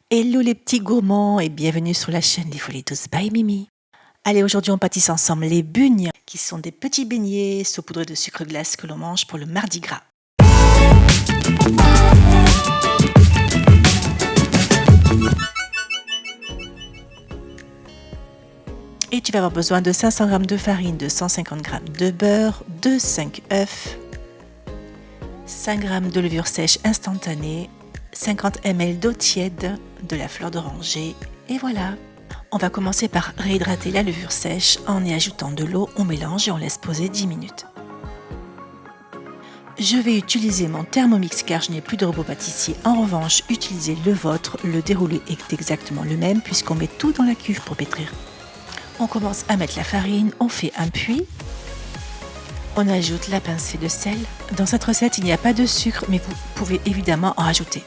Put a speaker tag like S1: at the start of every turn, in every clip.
S1: Hello les petits gourmands et bienvenue sur la chaîne des Folies Douces by Mimi. Allez, aujourd'hui on pâtisse ensemble les bugnes, qui sont des petits beignets saupoudrés de sucre glace que l'on mange pour le mardi gras. Et tu vas avoir besoin de 500 g de farine, de 150 g de beurre, de 5 œufs, 5 g de levure sèche instantanée, 50 ml d'eau tiède, de la fleur d'oranger et voilà. On va commencer par réhydrater la levure sèche en y ajoutant de l'eau, on mélange et on laisse poser 10 minutes. Je vais utiliser mon Thermomix car je n'ai plus de robot pâtissier. En revanche, utilisez le vôtre, le déroulé est exactement le même puisqu'on met tout dans la cuve pour pétrir. On commence à mettre la farine, on fait un puits. On ajoute la pincée de sel. Dans cette recette, il n'y a pas de sucre, mais vous pouvez évidemment en rajouter.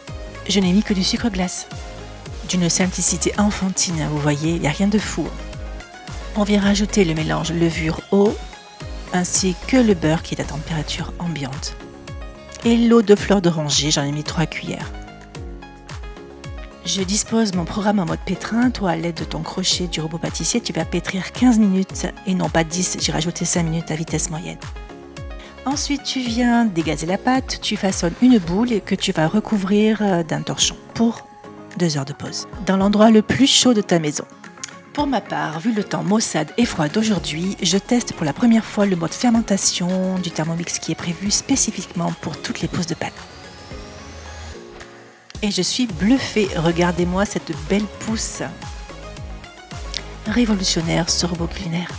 S1: Je n'ai mis que du sucre glace. D'une simplicité enfantine, vous voyez, il n'y a rien de fou. On vient rajouter le mélange levure-eau, ainsi que le beurre qui est à température ambiante. Et l'eau de fleur d'oranger, j'en ai mis 3 cuillères. Je dispose mon programme en mode pétrin. Toi, à l'aide de ton crochet du robot pâtissier, tu vas pétrir 15 minutes et non pas 10, j'ai rajouté 5 minutes à vitesse moyenne. Ensuite, tu viens dégazer la pâte, tu façonnes une boule que tu vas recouvrir d'un torchon pour 2 heures de pause, dans l'endroit le plus chaud de ta maison. Pour ma part, vu le temps maussade et froid d'aujourd'hui, je teste pour la première fois le mode fermentation du Thermomix qui est prévu spécifiquement pour toutes les pauses de pâte. Et je suis bluffée, regardez-moi cette belle pousse. Révolutionnaire ce robot culinaire.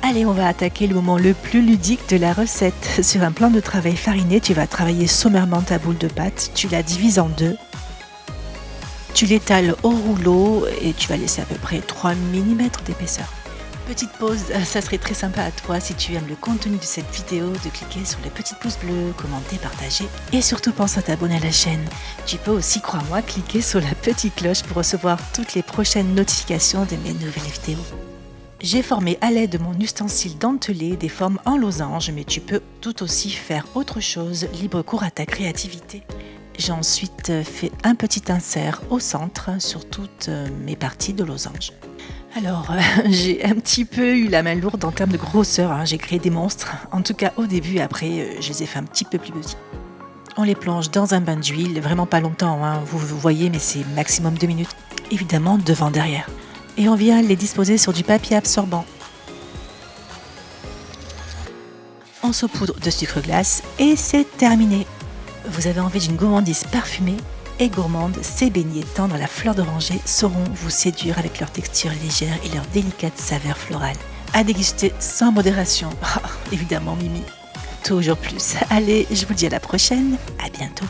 S1: Allez, on va attaquer le moment le plus ludique de la recette. Sur un plan de travail fariné, tu vas travailler sommairement ta boule de pâte, tu la divises en deux. Tu l'étales au rouleau et tu vas laisser à peu près 3 mm d'épaisseur. Petite pause, ça serait très sympa à toi si tu aimes le contenu de cette vidéo de cliquer sur le petit pouce bleu, commenter, partager et surtout pense à t'abonner à la chaîne. Tu peux aussi, crois-moi, cliquer sur la petite cloche pour recevoir toutes les prochaines notifications de mes nouvelles vidéos. J'ai formé à l'aide de mon ustensile dentelé des formes en losange, mais tu peux tout aussi faire autre chose, libre cours à ta créativité. J'ai ensuite fait un petit insert au centre sur toutes mes parties de losange. Alors, j'ai un petit peu eu la main lourde en termes de grosseur, j'ai créé des monstres. En tout cas au début, après je les ai fait un petit peu plus petits. On les plonge dans un bain d'huile, vraiment pas longtemps, vous voyez, mais c'est maximum 2 minutes. Évidemment devant, derrière. Et on vient les disposer sur du papier absorbant. On saupoudre de sucre glace et c'est terminé. Vous avez envie d'une gourmandise parfumée et gourmande, ces beignets tendres à la fleur d'oranger sauront vous séduire avec leur texture légère et leur délicate saveur florale. À déguster sans modération. Évidemment Mimi, toujours plus. Allez, je vous dis à la prochaine, à bientôt.